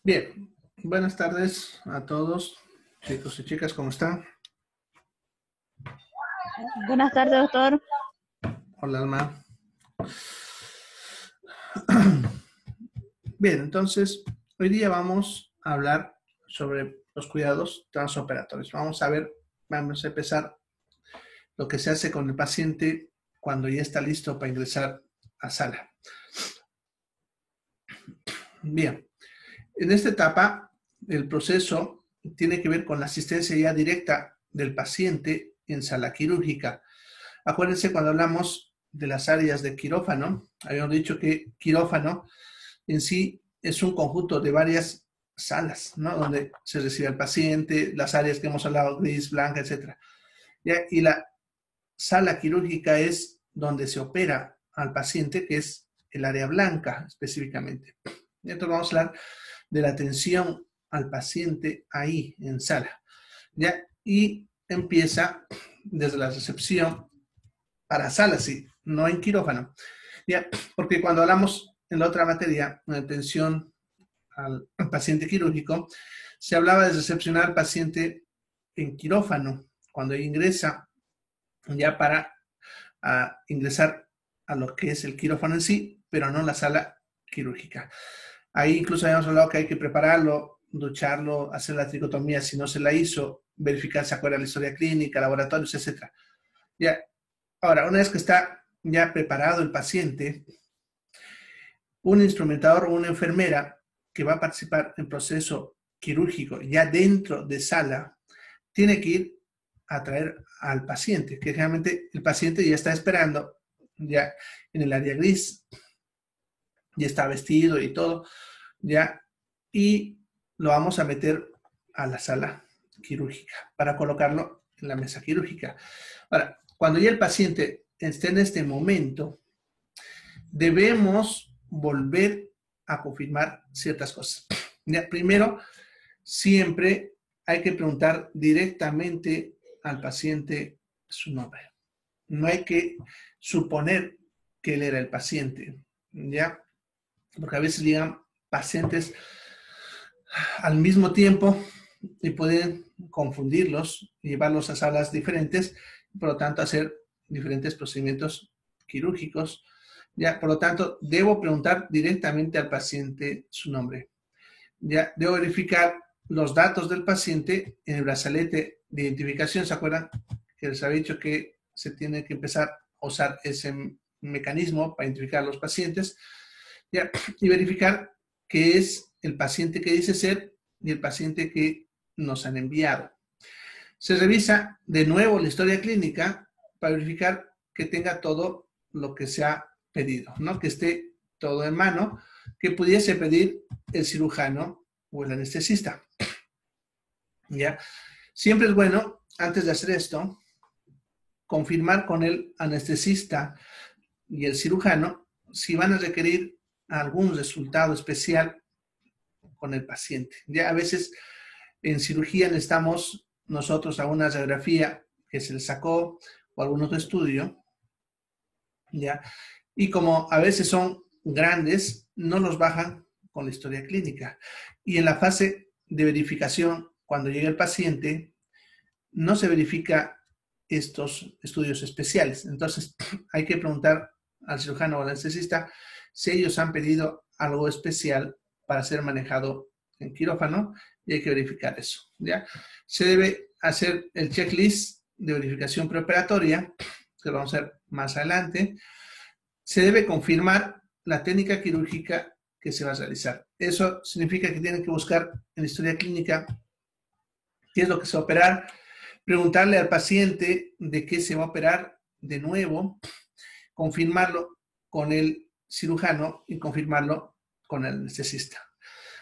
Bien, buenas tardes a todos, chicos y chicas, ¿cómo están? Buenas tardes, doctor. Hola, Alma. Bien, entonces, hoy día vamos a hablar sobre los cuidados transoperatorios. Vamos a empezar lo que se hace con el paciente cuando ya está listo para ingresar a sala. Bien, en esta etapa, el proceso tiene que ver con la asistencia ya directa del paciente en sala quirúrgica. Acuérdense cuando hablamos de las áreas de quirófano, habíamos dicho que quirófano en sí es un conjunto de varias salas, ¿no? Donde se recibe al paciente, las áreas que hemos hablado, gris, blanca, etc. ¿Ya? Y la sala quirúrgica es donde se opera al paciente, que es el área blanca específicamente. Entonces vamos a hablar de la atención al paciente ahí en sala, ¿ya? Y empieza desde la recepción para sala, sí, no en quirófano, ¿ya? Porque cuando hablamos en la otra materia, en atención al paciente quirúrgico, se hablaba de recepcionar al paciente en quirófano, cuando ingresa ya para ingresar a lo que es el quirófano en sí, pero no la sala quirúrgica. Ahí incluso habíamos hablado que hay que prepararlo, ducharlo, hacer la tricotomía si no se la hizo, verificar si acuerda la historia clínica, laboratorios, etc. Ya. Ahora, una vez que está ya preparado el paciente, un instrumentador o una enfermera que va a participar en el proceso quirúrgico ya dentro de sala, tiene que ir a traer al paciente, que generalmente el paciente ya está esperando ya en el área gris, ya está vestido y todo, ya, y lo vamos a meter a la sala quirúrgica para colocarlo en la mesa quirúrgica. Ahora, cuando ya el paciente esté en este momento, debemos volver a confirmar ciertas cosas. Ya, primero, siempre hay que preguntar directamente al paciente su nombre. No hay que suponer que él era el paciente, ¿ya? Porque a veces llegan pacientes al mismo tiempo y pueden confundirlos, llevarlos a salas diferentes, por lo tanto hacer diferentes procedimientos quirúrgicos. Ya, por lo tanto, debo preguntar directamente al paciente su nombre. Ya, debo verificar los datos del paciente en el brazalete de identificación. ¿Se acuerdan que les había dicho que se tiene que empezar a usar ese mecanismo para identificar a los pacientes? Ya, y verificar que es el paciente que dice ser y el paciente que nos han enviado. Se revisa de nuevo la historia clínica para verificar que tenga todo lo que se ha pedido, ¿no? Que esté todo en mano, que pudiese pedir el cirujano o el anestesista. ¿Ya? Siempre es bueno, antes de hacer esto, confirmar con el anestesista y el cirujano si van a requerir algún resultado especial con el paciente. Ya a veces en cirugía necesitamos nosotros a una radiografía que se le sacó o algún otro estudio, ¿ya? Y como a veces son grandes, no los bajan con la historia clínica. Y en la fase de verificación, cuando llega el paciente, no se verifica estos estudios especiales. Entonces, hay que preguntar al cirujano o al anestesista si ellos han pedido algo especial para ser manejado en quirófano y hay que verificar eso, ¿ya? Se debe hacer el checklist de verificación preoperatoria, que lo vamos a hacer más adelante. Se debe confirmar la técnica quirúrgica que se va a realizar. Eso significa que tienen que buscar en la historia clínica qué es lo que se va a operar, preguntarle al paciente de qué se va a operar de nuevo, confirmarlo con el cirujano y confirmarlo con el anestesista.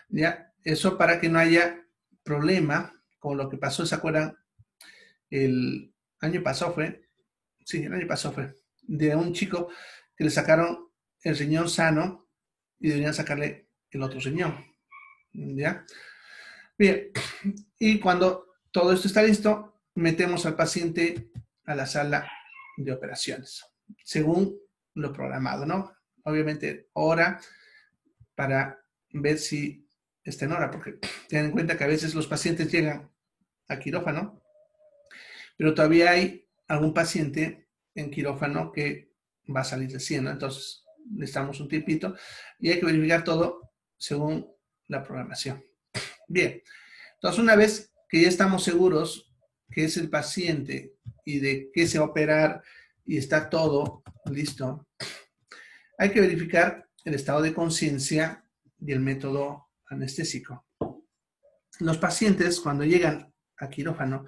¿Ya? Eso para que no haya problema con lo que pasó, ¿se acuerdan? El año pasado fue, sí, el año pasado fue, de un chico que le sacaron el riñón sano y deberían sacarle el otro riñón. ¿Ya? Bien, y cuando todo esto está listo, metemos al paciente a la sala de operaciones, según lo programado, ¿no? Obviamente, hora para ver si está en hora, porque ten en cuenta que a veces los pacientes llegan a quirófano, pero todavía hay algún paciente en quirófano que va a salir recién, ¿no? Entonces, necesitamos un tipito y hay que verificar todo según la programación. Bien, entonces una vez que ya estamos seguros que es el paciente y de qué se va a operar y está todo listo, hay que verificar el estado de conciencia y el método anestésico. Los pacientes cuando llegan a quirófano,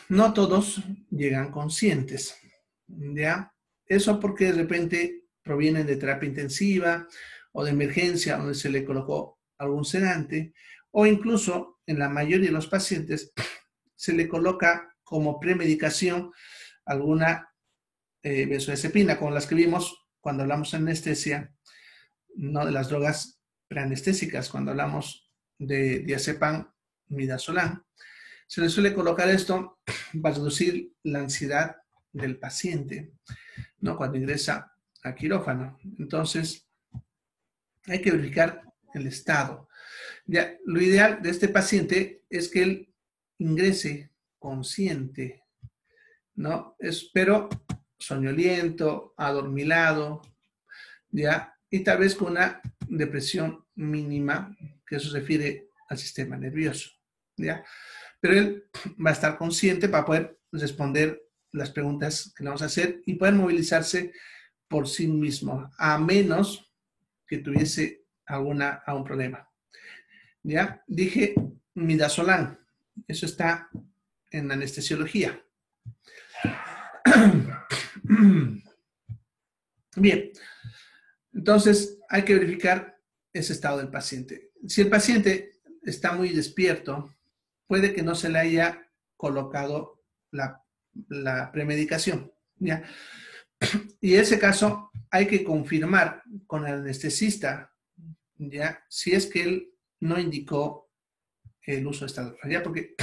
no todos llegan conscientes, ¿ya? Eso porque de repente provienen de terapia intensiva o de emergencia donde se le colocó algún sedante, o incluso en la mayoría de los pacientes se le coloca como premedicación alguna benzodiazepina, como las que vimos cuando hablamos de anestesia, no de las drogas preanestésicas, cuando hablamos de diazepam, midazolam. Se le suele colocar esto para reducir la ansiedad del paciente, ¿no? Cuando ingresa a quirófano. Entonces, hay que verificar el estado. Ya, lo ideal de este paciente es que él ingrese consciente, ¿no? Pero soñoliento, adormilado, ¿ya? Y tal vez con una depresión mínima, que eso se refiere al sistema nervioso, ¿ya? Pero él va a estar consciente para poder responder las preguntas que le vamos a hacer y poder movilizarse por sí mismo, a menos que tuviese algún problema. ¿Ya? Dije midazolam, eso está en anestesiología. Bien, entonces hay que verificar ese estado del paciente. Si el paciente está muy despierto, puede que no se le haya colocado la premedicación, ¿ya? Y en ese caso hay que confirmar con el anestesista, ¿ya? Si es que él no indicó el uso de esta droga, ¿ya? Porque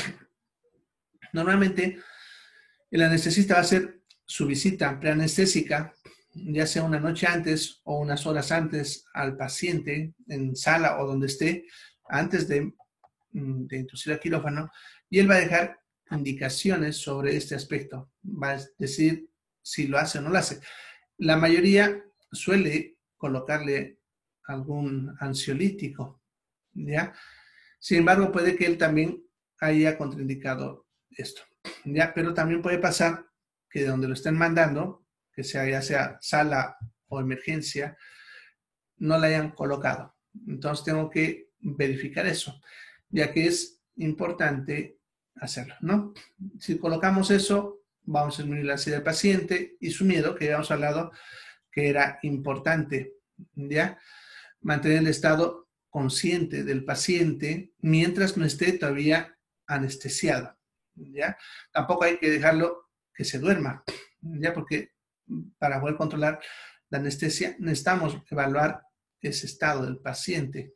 normalmente el anestesista va a hacer su visita preanestésica, ya sea una noche antes o unas horas antes al paciente en sala o donde esté, antes de introducir al quirófano, y él va a dejar indicaciones sobre este aspecto. Va a decir si lo hace o no lo hace. La mayoría suele colocarle algún ansiolítico, ¿ya? Sin embargo, puede que él también haya contraindicado esto, ¿ya? Pero también puede pasar que de donde lo estén mandando, que sea ya sea sala o emergencia, no la hayan colocado. Entonces tengo que verificar eso, ya que es importante hacerlo, ¿no? Si colocamos eso, vamos a disminuir la ansiedad del paciente y su miedo, que ya hemos hablado que era importante, ¿ya? Mantener el estado consciente del paciente mientras no esté todavía anestesiado, ¿ya? Tampoco hay que dejarlo que se duerma, ¿ya? Porque para poder controlar la anestesia necesitamos evaluar ese estado del paciente,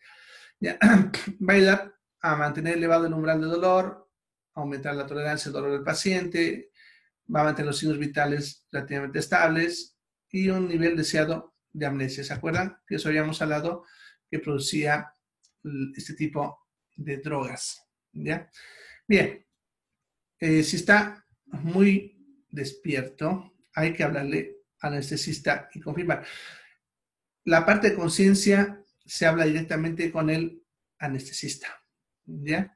¿ya? Va a ayudar a mantener elevado el umbral de dolor, aumentar la tolerancia al dolor del paciente, va a mantener los signos vitales relativamente estables y un nivel deseado de amnesia. ¿Se acuerdan? Que eso habíamos hablado que producía este tipo de drogas, ¿ya? Bien, si está muy despierto, hay que hablarle al anestesista y confirmar. La parte de conciencia se habla directamente con el anestesista, ¿ya?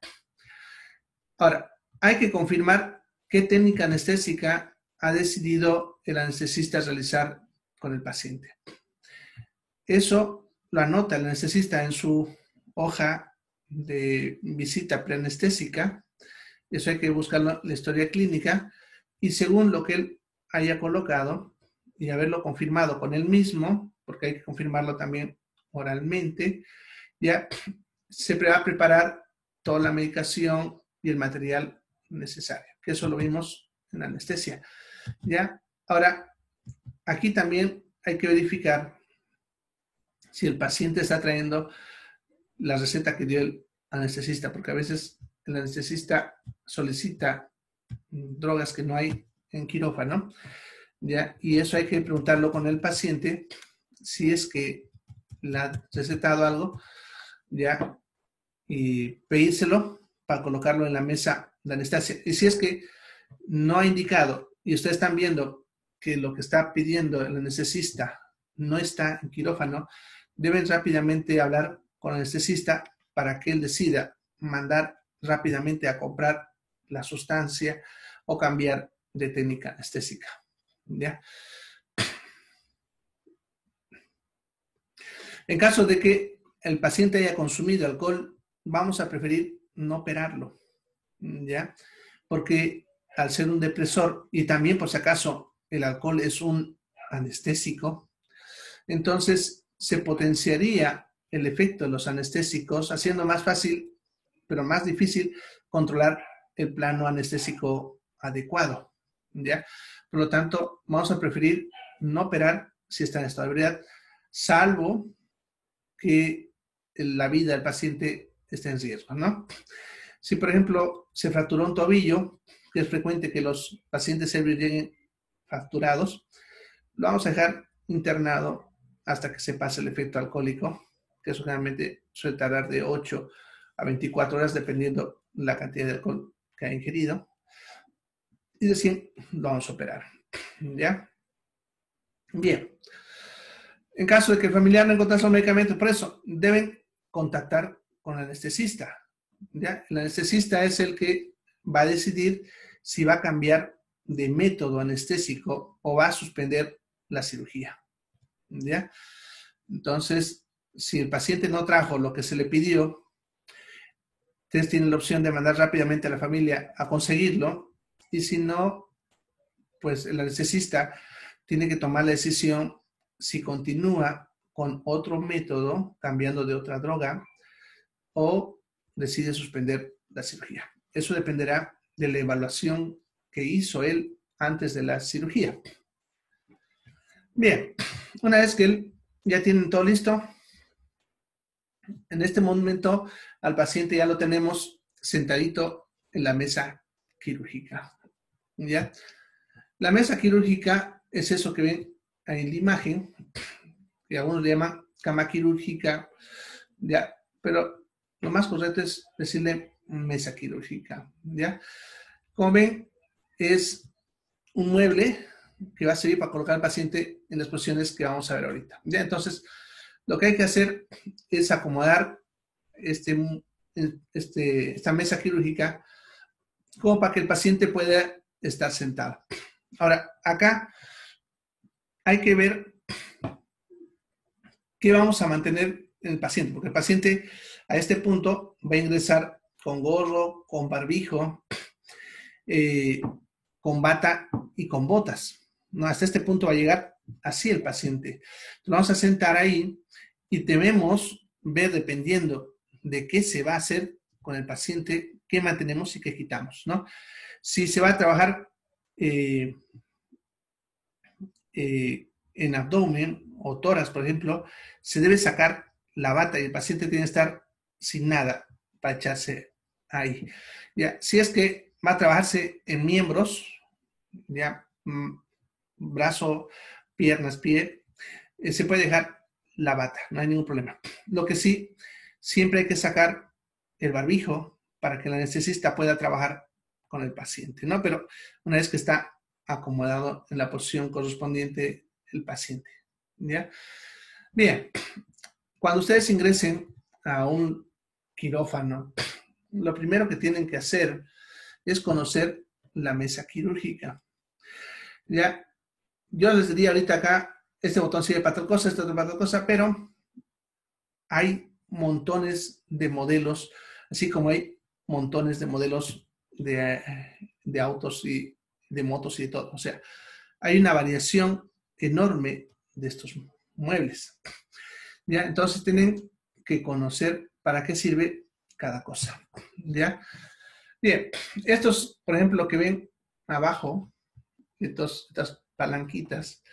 Ahora, hay que confirmar qué técnica anestésica ha decidido el anestesista realizar con el paciente. Eso lo anota el anestesista en su hoja de visita preanestésica. Eso hay que buscarlo en la historia clínica y según lo que él haya colocado y haberlo confirmado con él mismo, porque hay que confirmarlo también oralmente, ya se va a preparar toda la medicación y el material necesario, que eso lo vimos en la anestesia, ¿ya? Ahora, aquí también hay que verificar si el paciente está trayendo la receta que dio el anestesista, porque a veces el anestesista solicita drogas que no hay en quirófano, ¿ya? Y eso hay que preguntarlo con el paciente, si es que le ha recetado algo, ¿ya? Y pedírselo para colocarlo en la mesa de anestesia. Y si es que no ha indicado y ustedes están viendo que lo que está pidiendo el anestesista no está en quirófano, deben rápidamente hablar con el anestesista para que él decida mandar rápidamente a comprar la sustancia o cambiar de técnica anestésica, ¿ya? En caso de que el paciente haya consumido alcohol, vamos a preferir no operarlo, ¿ya? Porque al ser un depresor y también por si acaso el alcohol es un anestésico, entonces se potenciaría el efecto de los anestésicos, haciendo más fácil, pero más difícil, controlar el plano anestésico adecuado, ¿ya? Por lo tanto, vamos a preferir no operar si está en estado de ebriedad, salvo que la vida del paciente esté en riesgo, ¿no? Si, por ejemplo, se fracturó un tobillo, que es frecuente que los pacientes ebrios lleguen fracturados, lo vamos a dejar internado hasta que se pase el efecto alcohólico, que eso generalmente suele tardar de 8 a 24 horas, dependiendo la cantidad de alcohol que ha ingerido. Y recién lo vamos a operar, ¿ya? Bien. En caso de que el familiar no encontrase los medicamentos, por eso deben contactar con el anestesista, ¿ya? El anestesista es el que va a decidir si va a cambiar de método anestésico o va a suspender la cirugía, ¿ya? Entonces, si el paciente no trajo lo que se le pidió, ustedes tienen la opción de mandar rápidamente a la familia a conseguirlo, y si no, pues el anestesista tiene que tomar la decisión si continúa con otro método, cambiando de otra droga, o decide suspender la cirugía. Eso dependerá de la evaluación que hizo él antes de la cirugía. Bien, una vez que él ya tienen todo listo, en este momento al paciente ya lo tenemos sentadito en la mesa quirúrgica, ¿ya? La mesa quirúrgica es eso que ven en la imagen, que algunos le llaman cama quirúrgica, ¿ya? Pero lo más correcto es decirle mesa quirúrgica, ¿ya? Como ven, es un mueble que va a servir para colocar al paciente en las posiciones que vamos a ver ahorita, ¿ya? Entonces, lo que hay que hacer es acomodar esta mesa quirúrgica como para que el paciente pueda estar sentado. Ahora, acá hay que ver qué vamos a mantener en el paciente, porque el paciente a este punto va a ingresar con gorro, con barbijo, con bata y con botas, ¿no? Hasta este punto va a llegar así el paciente. Entonces vamos a sentar ahí y debemos ver, dependiendo de qué se va a hacer con el paciente, qué mantenemos y qué quitamos, ¿no? Si se va a trabajar en abdomen o tórax, por ejemplo, se debe sacar la bata y el paciente tiene que estar sin nada para echarse ahí. Ya, si es que va a trabajarse en miembros, ya, brazo, piernas, pie, se puede dejar la bata, no hay ningún problema. Lo que sí, siempre hay que sacar el barbijo para que el anestesista pueda trabajar con el paciente, ¿no? Pero una vez que está acomodado en la posición correspondiente el paciente, ¿ya? Bien, cuando ustedes ingresen a un quirófano, lo primero que tienen que hacer es conocer la mesa quirúrgica, ¿ya? Yo les diría ahorita acá, este botón sirve para tal cosa, este otro para tal cosa, pero hay montones de modelos, así como hay montones de modelos de autos y de motos y de todo. O sea, hay una variación enorme de estos muebles. ¿Ya? Entonces tienen que conocer para qué sirve cada cosa. ¿Ya? Bien, estos, por ejemplo, lo que ven abajo, estas palanquitas,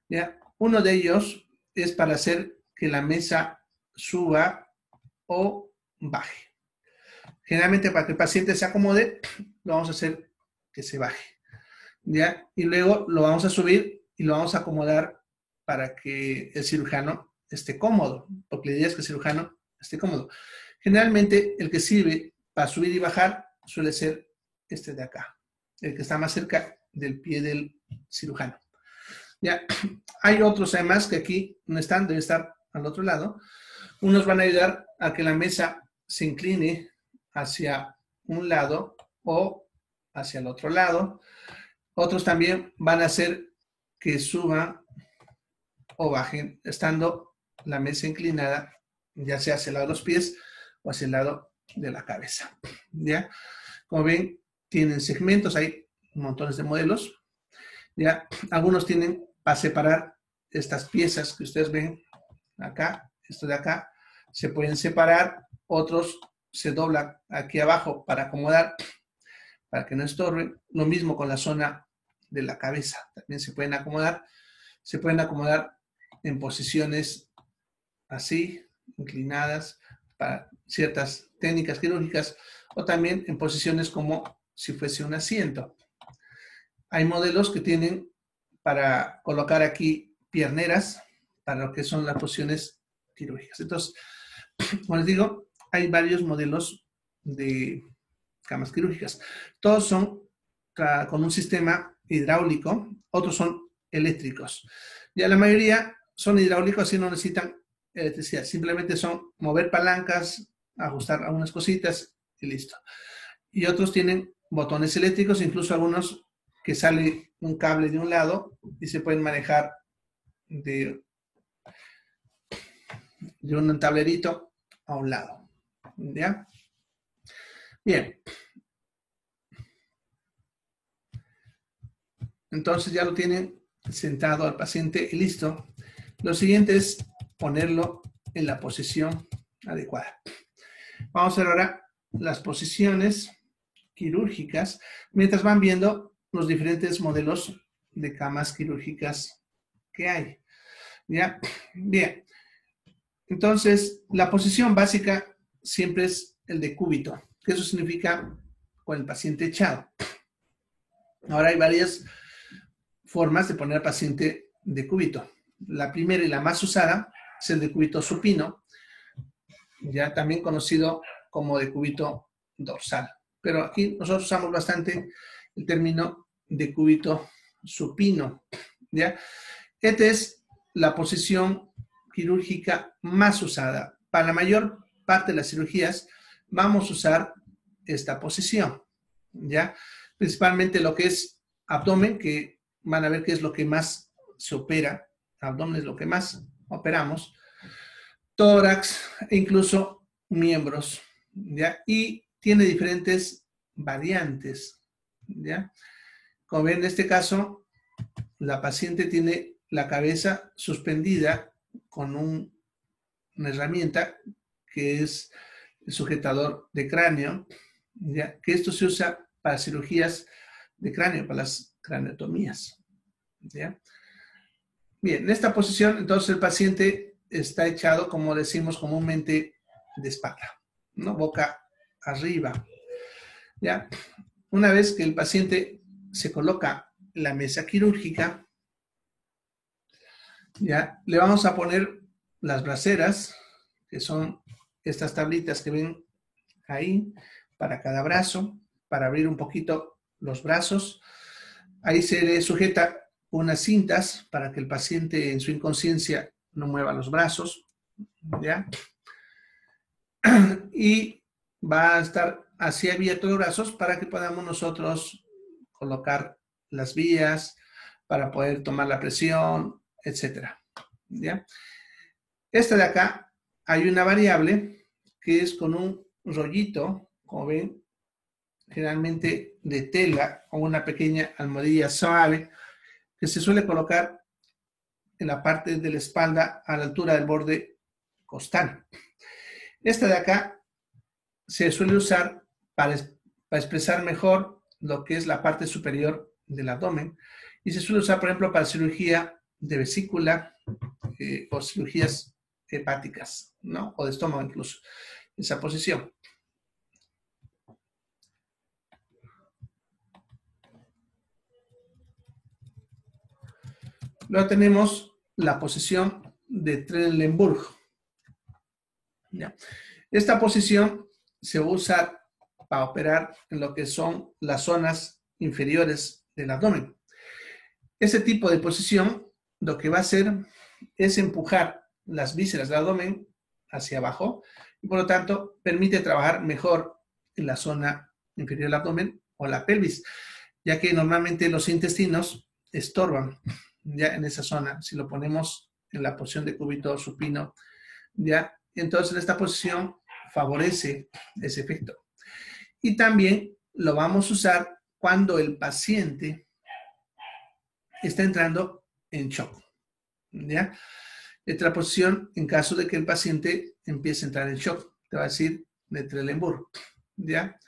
¿ya? Uno de ellos es para hacer que la mesa suba o baje. Generalmente para que el paciente se acomode, lo vamos a hacer que se baje, ¿ya? Y luego lo vamos a subir y lo vamos a acomodar para que el cirujano esté cómodo, porque la idea es que el cirujano esté cómodo. Generalmente el que sirve para subir y bajar suele ser este de acá, el que está más cerca del pie del cirujano. Ya, hay otros además que aquí no están, deben estar al otro lado. Unos van a ayudar a que la mesa se incline hacia un lado o hacia el otro lado. Otros también van a hacer que suban o bajen, estando la mesa inclinada, ya sea hacia el lado de los pies o hacia el lado de la cabeza. ¿Ya? Como ven, tienen segmentos, hay montones de modelos. ¿Ya? Algunos tienen para separar estas piezas que ustedes ven acá, esto de acá, se pueden separar, otros se doblan aquí abajo para acomodar, para que no estorben. Lo mismo con la zona de la cabeza, también se pueden acomodar en posiciones así, inclinadas, para ciertas técnicas quirúrgicas, o también en posiciones como si fuese un asiento. Hay modelos que tienen para colocar aquí pierneras para lo que son las posiciones quirúrgicas. Entonces, como les digo, hay varios modelos de camas quirúrgicas. Todos son con un sistema hidráulico, otros son eléctricos. Ya la mayoría son hidráulicos y no necesitan electricidad. Simplemente son mover palancas, ajustar algunas cositas y listo. Y otros tienen botones eléctricos, incluso algunos que sale un cable de un lado y se pueden manejar de un tablerito a un lado. ¿Ya? Bien. Entonces ya lo tienen sentado al paciente y listo. Lo siguiente es ponerlo en la posición adecuada. Vamos a ver ahora las posiciones quirúrgicas mientras van viendo los diferentes modelos de camas quirúrgicas que hay. ¿Ya? Bien. Entonces, la posición básica siempre es el de cúbito, que eso significa con el paciente echado. Ahora hay varias formas de poner al paciente de cúbito. La primera y la más usada es el de cúbito supino, ya también conocido como de cúbito dorsal. Pero aquí nosotros usamos bastante el término de cúbito supino, ¿ya? Esta es la posición quirúrgica más usada. Para la mayor parte de las cirugías vamos a usar esta posición, ¿ya? Principalmente lo que es abdomen, que van a ver que es lo que más se opera. Abdomen es lo que más operamos. Tórax e incluso miembros, ¿ya? Y tiene diferentes variantes, ¿ya? Como ven, en este caso, la paciente tiene la cabeza suspendida con una herramienta que es el sujetador de cráneo, ¿ya? Que esto se usa para cirugías de cráneo, para las craniotomías, ¿ya? Bien, en esta posición, entonces el paciente está echado, como decimos comúnmente, de espalda, ¿no? Boca arriba, ¿ya? Una vez que el paciente se coloca en la mesa quirúrgica, ¿ya? Le vamos a poner las braceras, que son estas tablitas que ven ahí, para cada brazo, para abrir un poquito los brazos. Ahí se le sujeta unas cintas para que el paciente en su inconsciencia no mueva los brazos, ¿ya? Y va a estar así abiertos los brazos para que podamos nosotros colocar las vías, para poder tomar la presión, etcétera, ¿ya? Esta de acá hay una variable que es con un rollito, como ven, generalmente de tela o una pequeña almohadilla suave que se suele colocar en la parte de la espalda a la altura del borde costal. Esta de acá se suele usar para expresar mejor lo que es la parte superior del abdomen y se suele usar, por ejemplo, para cirugía de vesícula o cirugías hepáticas, ¿no? O de estómago incluso, esa posición. Luego tenemos la posición de Trendelenburg. ¿Ya? Esta posición se usa para operar en lo que son las zonas inferiores del abdomen. Ese tipo de posición lo que va a hacer es empujar las vísceras del abdomen hacia abajo y por lo tanto permite trabajar mejor en la zona inferior del abdomen o la pelvis, ya que normalmente los intestinos estorban ya en esa zona. Si lo ponemos en la posición de cúbito supino, ya, entonces esta posición favorece ese efecto. Y también lo vamos a usar cuando el paciente está entrando en shock, ¿ya? Esta posición en caso de que el paciente empiece a entrar en shock, te va a decir de Trendelenburg, ¿ya?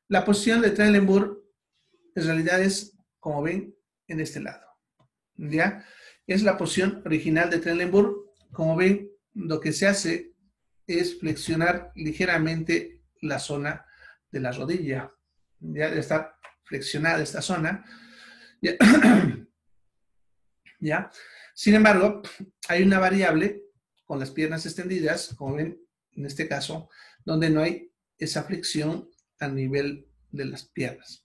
La posición de Trendelenburg en realidad es, como ven, en este lado, ¿ya? Es la posición original de Trendelenburg. Como ven, lo que se hace es flexionar ligeramente la zona de la rodilla, ya de estar flexionada esta zona, ¿ya? ¿Ya? Sin embargo, hay una variable con las piernas extendidas, como ven en este caso, donde no hay esa flexión a nivel de las piernas,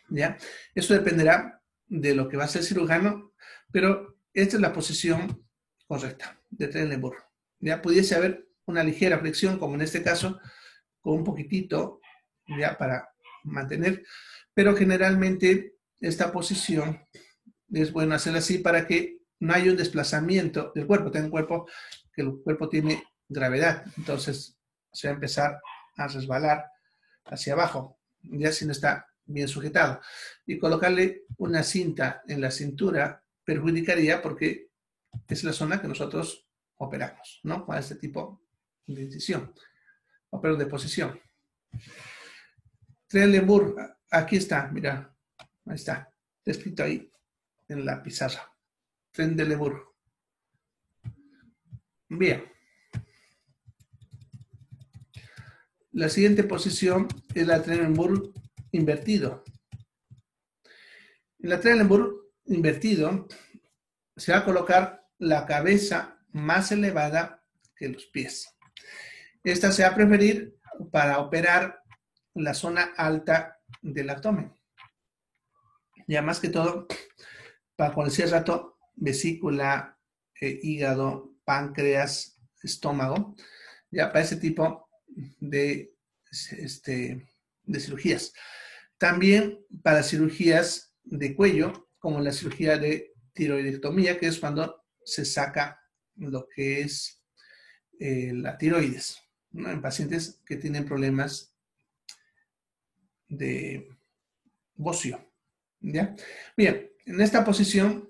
¿ya? Eso dependerá de lo que va a hacer el cirujano, pero esta es la posición correcta de Trendelenburg. Ya pudiese haber una ligera flexión, como en este caso, con un poquitito, ya para mantener, pero generalmente esta posición es bueno hacerla así para que no haya un desplazamiento del cuerpo. Tenga un cuerpo que el cuerpo tiene gravedad, entonces se va a empezar a resbalar hacia abajo, ya si no está bien sujetado. Y colocarle una cinta en la cintura perjudicaría porque es la zona que nosotros operamos, ¿no? Para este tipo de decisión, o perdón, de posición. Trendelenburg, aquí está, mira, ahí está escrito ahí en la pizarra. Trendelenburg. Bien. La siguiente posición es la Trendelenburg invertido. En la Trendelenburg invertido se va a colocar la cabeza más elevada que los pies. Esta se va a preferir para operar la zona alta del abdomen. Ya más que todo, para como decía hace rato, vesícula, hígado, páncreas, estómago, ya para ese tipo de cirugías. También para cirugías de cuello, como la cirugía de tiroidectomía, que es cuando se saca lo que es la tiroides, ¿no? En pacientes que tienen problemas de bocio, ¿ya? Bien, en esta posición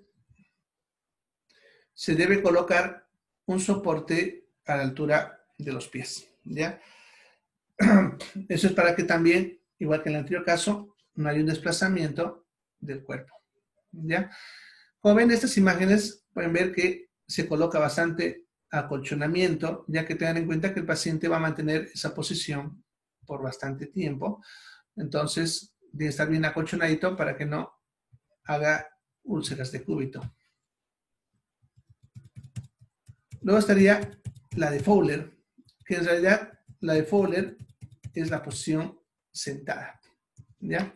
se debe colocar un soporte a la altura de los pies, ¿ya? Eso es para que también, igual que en el anterior caso, no haya un desplazamiento del cuerpo, ¿ya? Como ven estas imágenes, pueden ver que se coloca bastante acolchonamiento, ya que tengan en cuenta que el paciente va a mantener esa posición por bastante tiempo. Entonces, debe estar bien acolchonadito para que no haga úlceras de cúbito. Luego estaría la de Fowler, que en realidad la de Fowler es la posición sentada, ¿ya?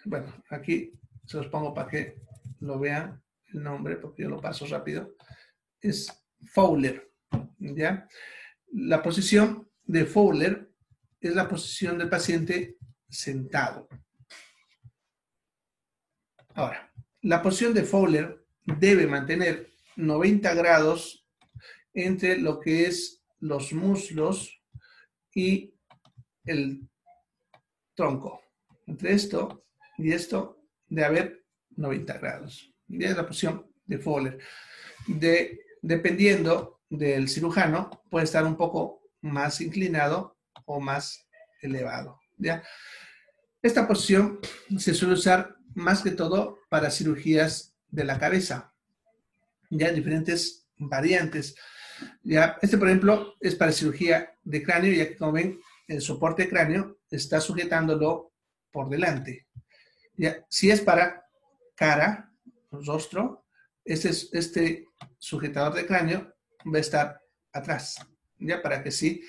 Bueno, aquí se los pongo para que lo vean el nombre, porque yo lo paso rápido. Es Fowler, ¿ya? La posición de Fowler es la posición del paciente sentado. Ahora, la posición de Fowler debe mantener 90 grados entre lo que es los muslos y el tronco. Entre esto y esto debe haber 90 grados. Ya es la posición de Fowler. Dependiendo del cirujano, puede estar un poco más inclinado o más elevado. ¿Ya? Esta posición se suele usar más que todo para cirugías de la cabeza. Ya diferentes variantes. Ya, por ejemplo, es para cirugía de cráneo, ya que como ven, el soporte de cráneo está sujetándolo por delante. Ya, si es para cara, rostro, este sujetador de cráneo va a estar atrás, ya para que sí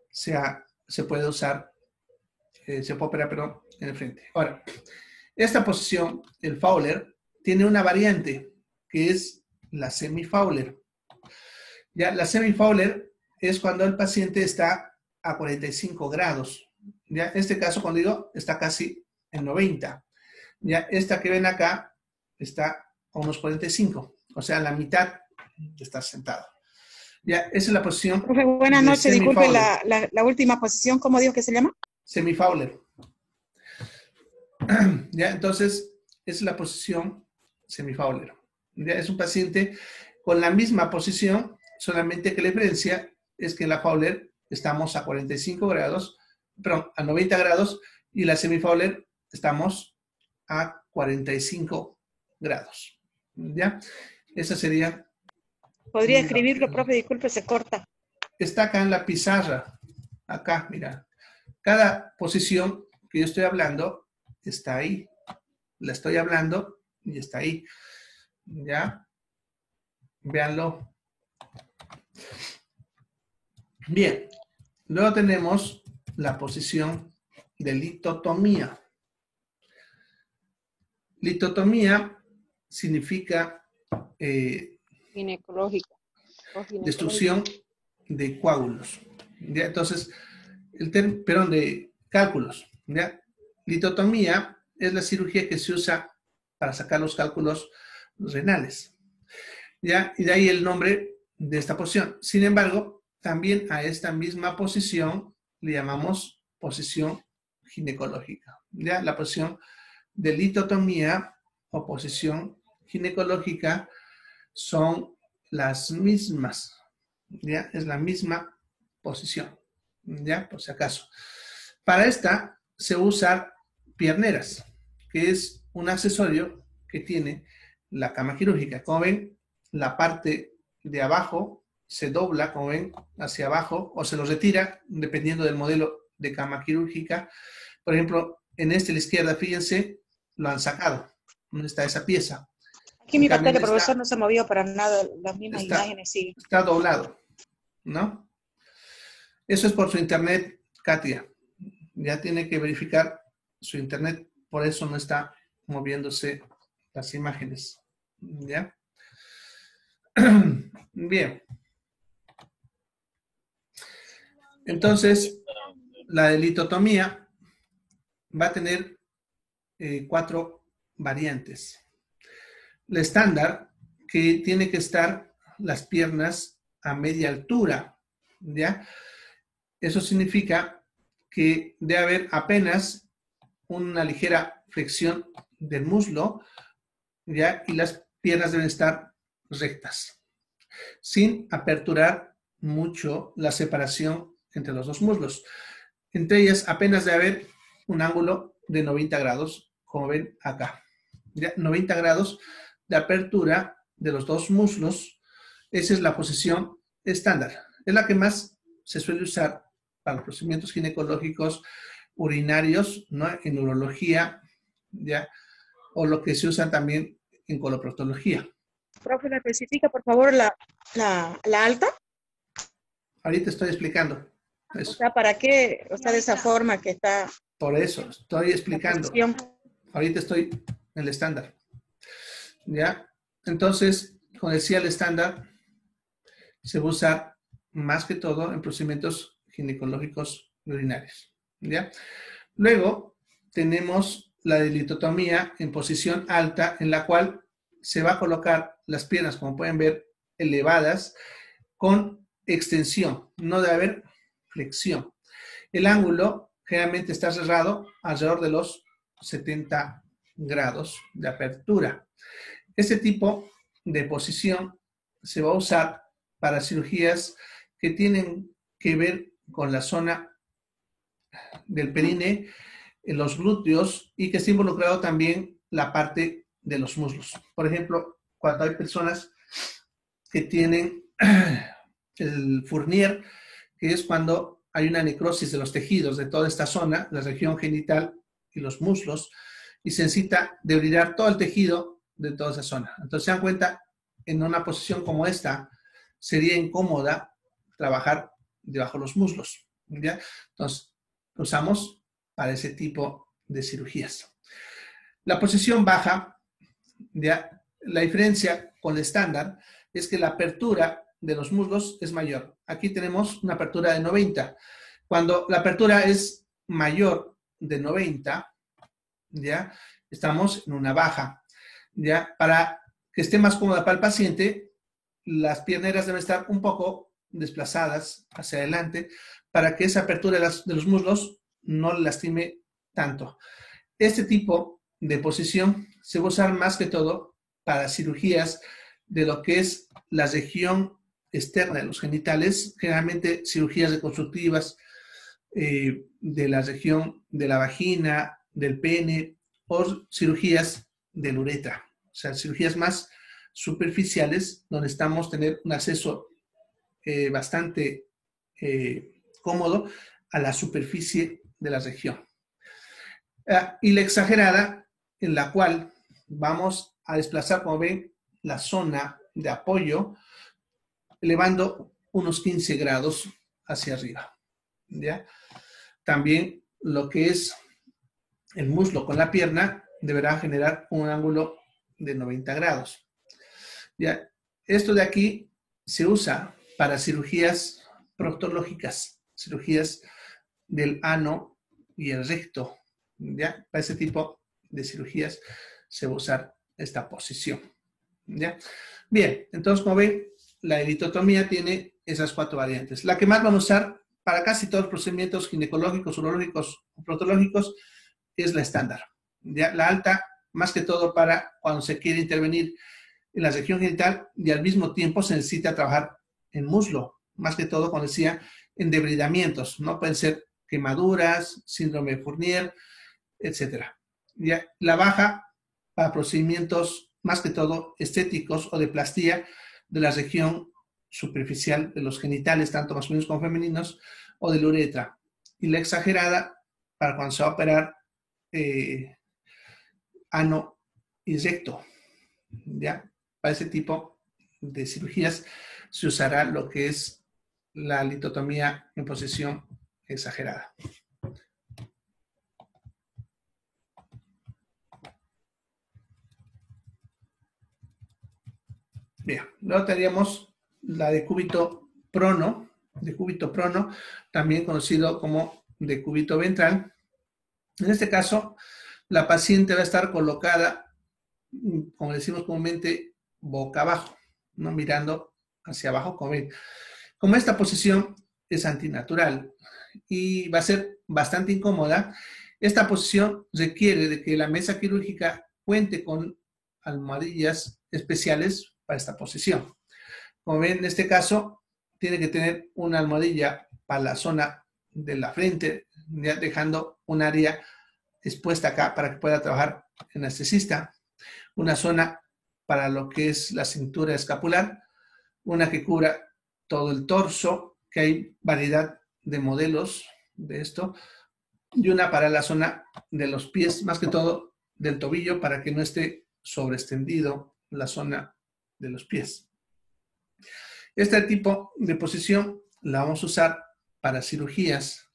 se pueda usar, se puede operar, perdón, en el frente. Ahora, esta posición, el Fowler, tiene una variante que es la semi-Fowler. Ya, la semi-Fowler es cuando el paciente está a 45 grados. Ya, en este caso, cuando digo, está casi en 90. Ya, esta que ven acá está a unos 45, o sea, la mitad de estar sentado. Ya, esa es la posición. Profe, buenas noches, disculpe la última posición, ¿cómo digo que se llama? Semi-Fowler. Ya, entonces, es la posición semi-Fowler. Ya, es un paciente con la misma posición, solamente que la diferencia es que en la Fowler estamos a 45 grados, perdón, a 90 grados, y la semi-Fowler estamos a 45 grados. ¿Ya? Esa sería... ¿Podría escribirlo, profe? Disculpe, se corta. Está acá en la pizarra. Acá, mira. Cada posición que yo estoy hablando está ahí. La estoy hablando y está ahí. ¿Ya? Véanlo. Bien. Luego tenemos la posición de litotomía. Litotomía significa ginecológica. destrucción de coágulos. ¿Ya? Entonces, perdón, de cálculos. ¿Ya? Litotomía es la cirugía que se usa para sacar los cálculos renales. ¿Ya? Y de ahí el nombre de esta posición. Sin embargo, también a esta misma posición le llamamos posición ginecológica. ¿Ya? La posición de litotomía o posición ginecológica son las mismas. ¿Ya? Es la misma posición. ¿Ya? Por si acaso. Para esta se usa pierneras, que es un accesorio que tiene la cama quirúrgica. Como ven, la parte de abajo se dobla, como ven, hacia abajo, o se lo retira, dependiendo del modelo de cama quirúrgica. Por ejemplo, en la izquierda, fíjense, lo han sacado. ¿Dónde está esa pieza? Aquí mi pantalla, profesor, no se movió para nada, las mismas imágenes siguen. Está doblado, ¿no? Eso es por su internet, Katia. Ya tiene que verificar su internet, por eso no está moviéndose las imágenes. ¿Ya? Bien. Entonces, la litotomía va a tener 4 variantes. La estándar, que tiene que estar las piernas a media altura, ¿ya? Eso significa que debe haber apenas una ligera flexión del muslo, ¿ya? Y las piernas deben estar rectas, sin aperturar mucho la separación entre los dos muslos. Entre ellas apenas debe haber un ángulo de 90 grados, como ven acá. ¿Ya? 90 grados de apertura de los dos muslos. Esa es la posición estándar. Es la que más se suele usar para los procedimientos ginecológicos urinarios, ¿no? En urología, ¿ya? O lo que se usa también en coloproctología. Profe, ¿me especifica, por favor, la alta? Ahorita estoy explicando eso. O sea, ¿para qué? O sea, de esa forma que está... Por eso, estoy explicando. Ahorita estoy en el estándar. ¿Ya? Entonces, como decía, el estándar se va a usar más que todo en procedimientos ginecológicos urinarios. ¿Ya? Luego, tenemos la de litotomía en posición alta, en la cual se va a colocar las piernas, como pueden ver, elevadas, con extensión, no debe haber flexión. El ángulo generalmente está cerrado alrededor de los 70 grados de apertura. Este tipo de posición se va a usar para cirugías que tienen que ver con la zona del perine, en los glúteos y que está involucrado también la parte de los muslos. Por ejemplo, cuando hay personas que tienen el Fournier, que es cuando hay una necrosis de los tejidos de toda esta zona, la región genital y los muslos, y se necesita debridar todo el tejido de toda esa zona. Entonces, se dan cuenta, en una posición como esta, sería incómoda trabajar debajo de los muslos, ¿ya? Entonces, lo usamos para ese tipo de cirugías. La posición baja, ¿ya? La diferencia con el estándar es que la apertura de los muslos es mayor. Aquí tenemos una apertura de 90. Cuando la apertura es mayor de 90, ¿ya? Estamos en una baja, ¿ya? Para que esté más cómoda para el paciente, las pierneras deben estar un poco desplazadas hacia adelante para que esa apertura de los muslos no le lastime tanto. Este tipo de posición se va a usar más que todo para cirugías de lo que es la región externa de los genitales, generalmente cirugías reconstructivas de la región de la vagina, del pene o cirugías de la uretra, o sea, cirugías más superficiales donde estamos tener un acceso bastante cómodo a la superficie de la región. Y la exagerada, en la cual vamos a desplazar, como ven, la zona de apoyo, elevando unos 15 grados hacia arriba, ¿ya? También lo que es el muslo con la pierna deberá generar un ángulo de 90 grados, ¿ya? Esto de aquí se usa para cirugías proctológicas, cirugías del ano y el recto, ¿ya? Para ese tipo de cirugías se va a usar esta posición, ¿ya? Bien, entonces, como ven, la eritotomía tiene esas 4 variantes. La que más vamos a usar para casi todos los procedimientos ginecológicos, urológicos o proctológicos es la estándar, ¿ya? La alta, más que todo para cuando se quiere intervenir en la región genital y al mismo tiempo se necesita trabajar en muslo, más que todo, como decía, en debridamientos, ¿no? Pueden ser quemaduras, síndrome de Fournier, etcétera. ¿Ya? La baja para procedimientos más que todo estéticos o de plastía de la región superficial de los genitales, tanto masculinos como femeninos, o de la uretra. Y la exagerada para cuando se va a operar ano y recto, ¿ya? Para ese tipo de cirugías se usará lo que es la litotomía en posición exagerada. Bien, luego tendríamos la decúbito prono, también conocido como decúbito ventral. En este caso, la paciente va a estar colocada, como decimos comúnmente, boca abajo, ¿no? Mirando hacia abajo, como ven. Como esta posición es antinatural y va a ser bastante incómoda, esta posición requiere de que la mesa quirúrgica cuente con almohadillas especiales para esta posición. Como ven, en este caso, tiene que tener una almohadilla para la zona de la frente, ya dejando un área expuesta acá para que pueda trabajar el anestesista, una zona para lo que es la cintura escapular, una que cubra todo el torso, que hay variedad de modelos de esto, y una para la zona de los pies, más que todo del tobillo, para que no esté sobreextendido la zona de los pies. Este tipo de posición la vamos a usar para cirugías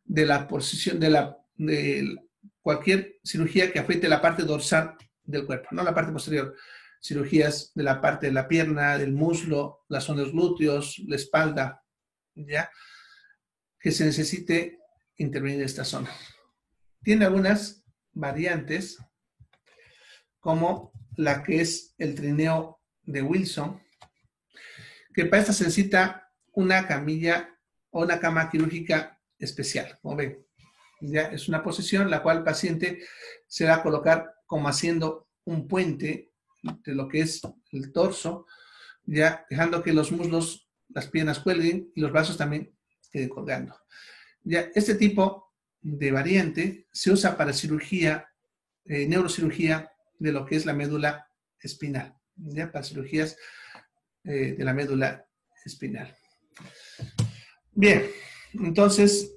de la posición de cualquier cirugía que afecte la parte dorsal del cuerpo, no la parte posterior. Cirugías de la parte de la pierna, del muslo, la zona de los glúteos, la espalda, ¿ya? Que se necesite intervenir en esta zona. Tiene algunas variantes, como la que es el trineo de Wilson, que para esta se necesita una camilla o una cama quirúrgica especial, como ven. Ya es una posición la cual el paciente se va a colocar como haciendo un puente de lo que es el torso, ya dejando que los muslos, las piernas cuelguen y los brazos también queden colgando. Ya este tipo de variante se usa para cirugía, neurocirugía de lo que es la médula espinal, ya para cirugías de la médula espinal. Bien, entonces